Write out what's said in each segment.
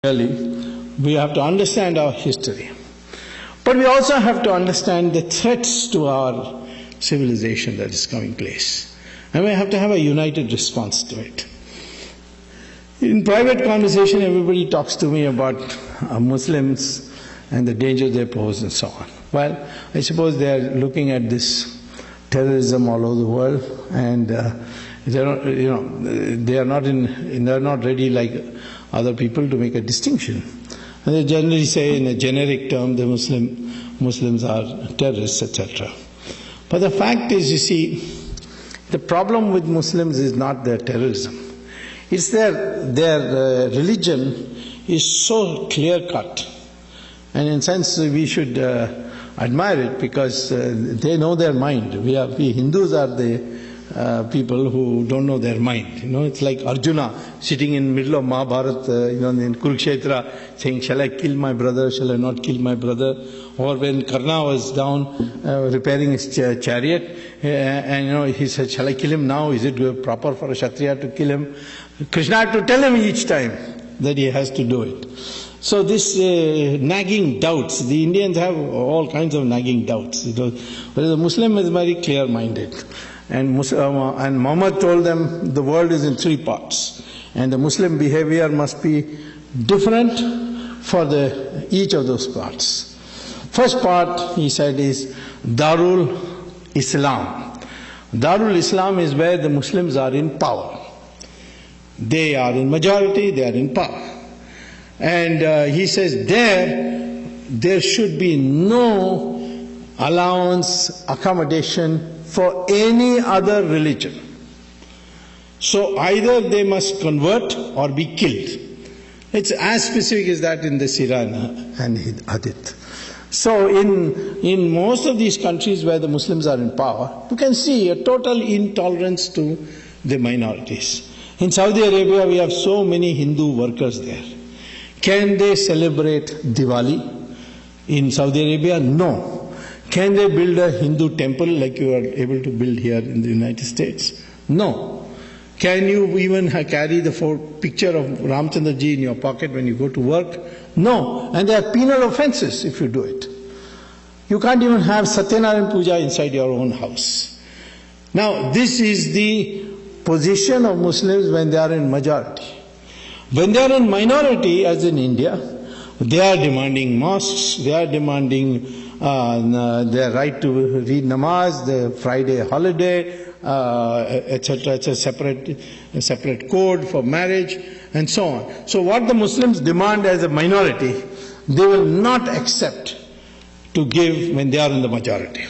Really, we have to understand our history. But we also have to understand the threats to our civilization that is coming place. And we have to have a united response to it. In private conversation, everybody talks to me about Muslims and the danger they pose and so on. Well, I suppose they are looking at this terrorism all over the world, and they are not ready like other people to make a distinction. And they generally say in a generic term the Muslims are terrorists, etc. But the fact is, you see, the problem with Muslims is not their terrorism. It's their religion is so clear-cut. And in a sense, we should admire it because they know their mind. We Hindus are the people who don't know their mind. It's like Arjuna sitting in the middle of Mahabharata, in Kurukshetra, saying, "Shall I kill my brother? Shall I not kill my brother?" Or when Karna was down repairing his chariot, and he said, "Shall I kill him now? Is it proper for a Kshatriya to kill him?" Krishna had to tell him each time that he has to do it. So this nagging doubts, the Indians have all kinds of nagging doubts. Whereas the Muslim is very clear-minded. And Muhammad told them the world is in three parts. And the Muslim behavior must be different for each of those parts. First part, he said, is Darul Islam. Darul Islam is where the Muslims are in power. They are in majority, they are in power. And he says there should be no allowance, accommodation for any other religion. So either they must convert or be killed. It's as specific as that in the Sirah and Hadith. So in most of these countries where the Muslims are in power, you can see a total intolerance to the minorities. In Saudi Arabia, we have so many Hindu workers there. Can they celebrate Diwali in Saudi Arabia? No. Can they build a Hindu temple like you are able to build here in the United States? No. Can you even carry the picture of Ramchandra ji in your pocket when you go to work? No. And there are penal offenses if you do it. You can't even have Satyanarayana Puja inside your own house. Now, this is the position of Muslims when they are in majority. When they are in minority, as in India, they are demanding mosques, they are demanding their right to read namaz, the Friday holiday, etc. It's a separate code for marriage, and so on. So what the Muslims demand as a minority, they will not accept to give when they are in the majority.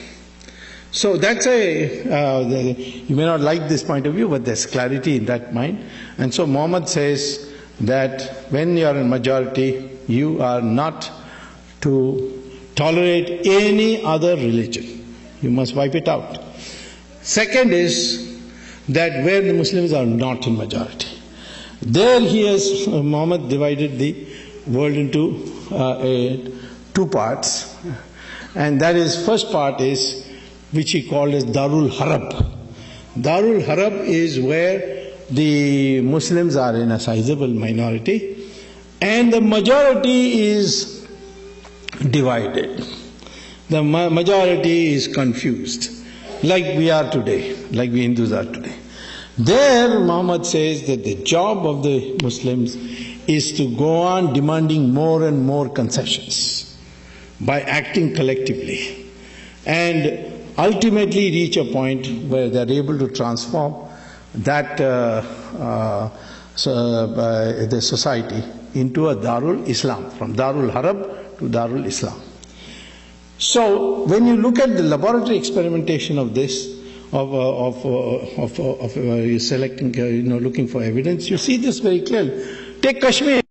So that's you may not like this point of view, but there's clarity in that mind. And so Muhammad says that when you are in majority, you are not to tolerate any other religion. You must wipe it out. Second is that where the Muslims are not in majority, there Muhammad divided the world into two parts. And that is, first part is, which he called as Darul Harab. Darul Harab is where the Muslims are in a sizable minority and the majority is divided. The majority is confused, like we are today, like we Hindus are today. There Muhammad says that the job of the Muslims is to go on demanding more and more concessions by acting collectively and ultimately reach a point where they are able to transform that the society into a Darul Islam, from Darul Harab to Darul Islam. So when you look at the laboratory experimentation of this, of selecting, looking for evidence, you see this very clearly. Take Kashmir.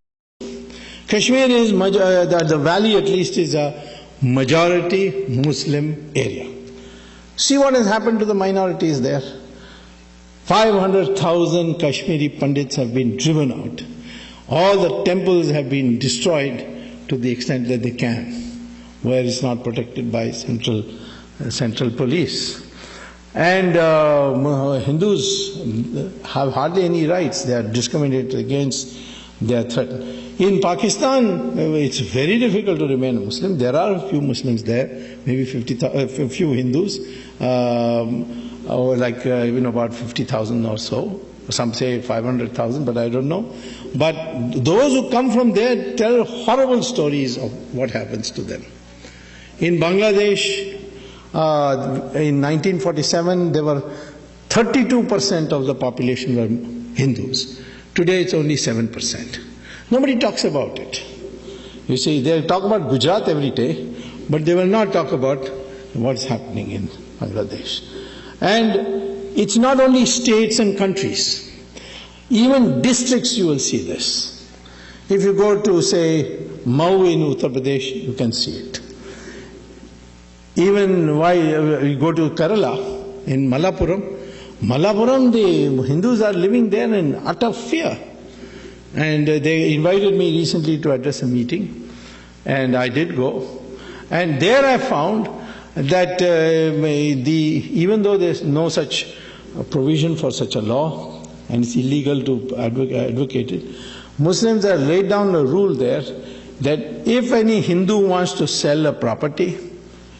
Kashmir is, the valley at least is a majority Muslim area. See what has happened to the minorities there. 500,000 Kashmiri Pandits have been driven out. All the temples have been destroyed to the extent that they can, where it's not protected by central police. And Hindus have hardly any rights. They are discriminated against, they are threatened. In Pakistan, it's very difficult to remain a Muslim. There are a few Muslims there, maybe a few Hindus, or like about 50,000 or so. Some say 500,000, but I don't know. But those who come from there tell horrible stories of what happens to them. In Bangladesh, in 1947, there were 32% of the population were Hindus. Today it's only 7%. Nobody talks about it. You see, they talk about Gujarat every day, but they will not talk about what's happening in Bangladesh. And it's not only states and countries. Even districts you will see this. If you go to, say, Mau in Uttar Pradesh, you can see it. Even why you go to Kerala, in Malappuram, the Hindus are living there in utter fear. And they invited me recently to address a meeting, and I did go. And there I found that even though there's no such provision for such a law, and it's illegal to advocate it, Muslims have laid down a rule there that if any Hindu wants to sell a property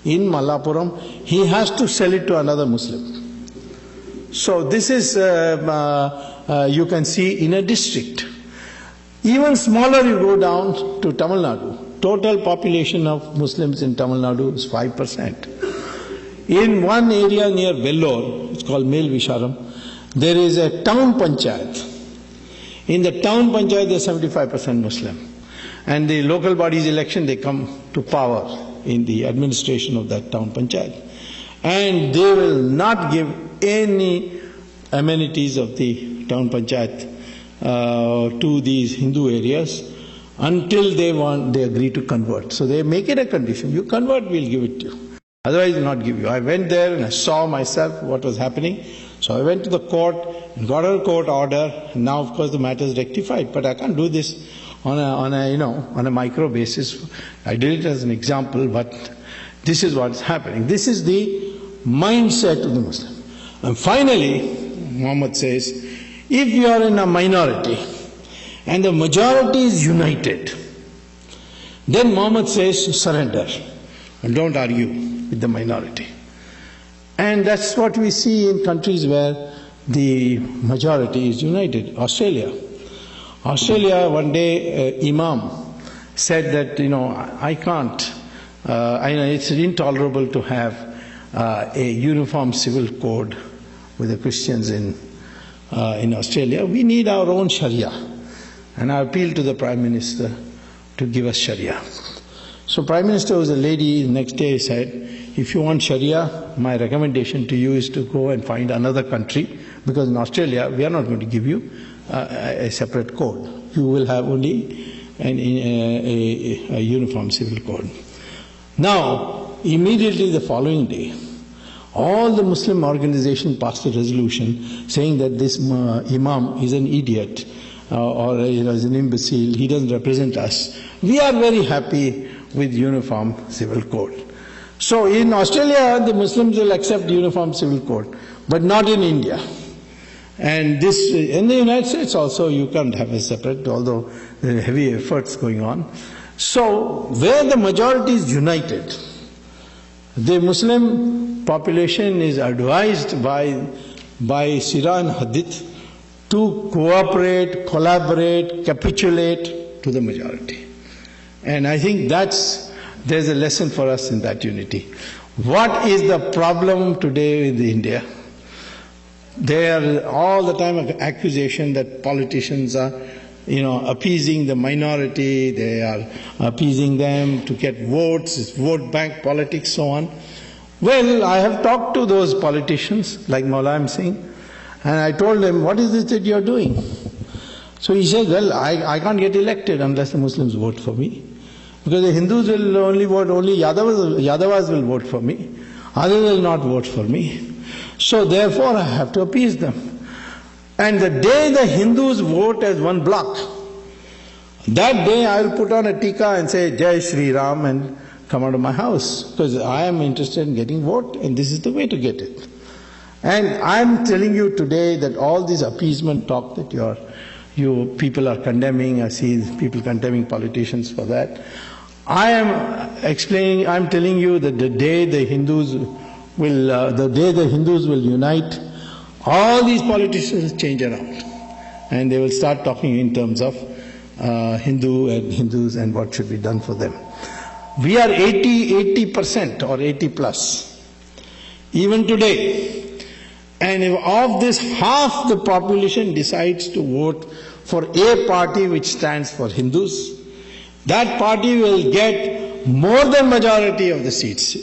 in Malappuram, he has to sell it to another Muslim. So this is, you can see in a district. Even smaller you go down to Tamil Nadu. Total population of Muslims in Tamil Nadu is 5%. In one area near Vellore, it's called Mel Visharam, there is a town panchayat. In the town panchayat, there is 75% Muslim. And the local body's election, they come to power in the administration of that town panchayat. And they will not give any amenities of the town panchayat to these Hindu areas until they agree to convert. So they make it a condition. You convert, we'll give it to you. Otherwise, we'll not give you. I went there and I saw myself what was happening. So I went to the court and got a court order. And now, of course, the matter is rectified. But I can't do this on a micro basis. I did it as an example, but this is what's happening. This is the mindset of the Muslim. And finally, Muhammad says, if you are in a minority and the majority is united, then Muhammad says, surrender and don't argue with the minority. And that's what we see in countries where the majority is united. Australia, one day, Imam said that, I can't, it's intolerable to have a uniform civil code with the Christians in Australia. We need our own Sharia. And I appealed to the Prime Minister to give us Sharia. So Prime Minister was a lady, the next day said, if you want Sharia, my recommendation to you is to go and find another country, because in Australia we are not going to give you a separate code. You will have only a uniform civil code. Now, immediately the following day, all the Muslim organizations passed a resolution saying that this Imam is an idiot or is an imbecile, he doesn't represent us. We are very happy with uniform civil code. So in Australia, the Muslims will accept uniform civil code, but not in India. And this, in the United States also, you can't have a separate, although there are heavy efforts going on. So where the majority is united, the Muslim population is advised by Sirah and Hadith to cooperate, collaborate, capitulate to the majority. And I think there's a lesson for us in that unity. What is the problem today with India? There are all the time an accusation that politicians are, appeasing the minority, they are appeasing them to get votes, it's vote bank politics, so on. Well, I have talked to those politicians, like Maulam Singh, and I told them, what is it that you're doing? So he said, well, I can't get elected unless the Muslims vote for me. Because the Hindus will only vote, only Yadavas will vote for me. Others will not vote for me. So therefore I have to appease them. And the day the Hindus vote as one block, that day I will put on a tika and say, Jai Shri Ram, and come out of my house. Because I am interested in getting vote, and this is the way to get it. And I am telling you today that all this appeasement talk that You people are condemning, I see people condemning politicians for that. I am telling you that the day the Hindus will unite, all these politicians will change around. And they will start talking in terms of Hindus and what should be done for them. We are 80% or 80 plus. Even today. And if of this half the population decides to vote for a party which stands for Hindus, that party will get more than majority of the seats.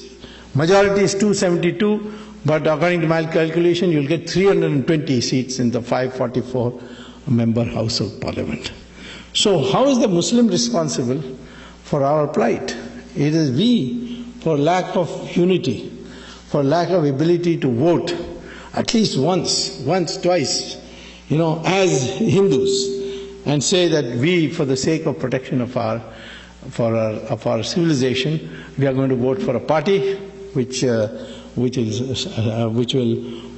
Majority is 272, but according to my calculation, you'll get 320 seats in the 544-member House of Parliament. So how is the Muslim responsible for our plight? It is we, for lack of unity, for lack of ability to vote, at least once, twice, as Hindus, and say that we, for the sake of protection of our civilization, we are going to vote for a party which will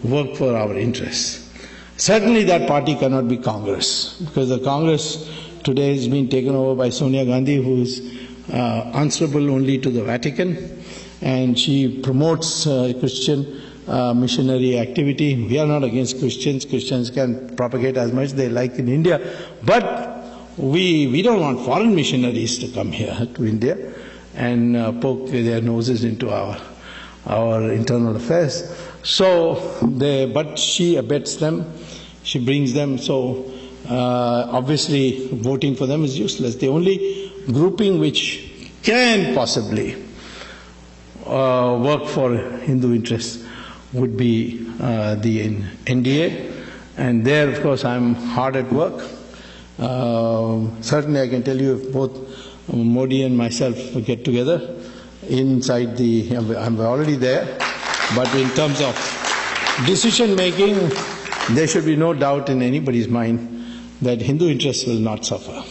work for our interests. Certainly that party cannot be Congress, because the Congress today has been taken over by Sonia Gandhi, who is answerable only to the Vatican, and she promotes Christian missionary activity. We are not against Christians. Christians can propagate as much as they like in India, but we don't want foreign missionaries to come here to India and poke their noses into our internal affairs. But she abets them, she brings them, so obviously voting for them is useless. The only grouping which can possibly work for Hindu interests would be the NDA, and there of course I'm hard at work. Certainly I can tell you, if both Modi and myself get together inside I'm already there, but in terms of decision making, there should be no doubt in anybody's mind that Hindu interests will not suffer.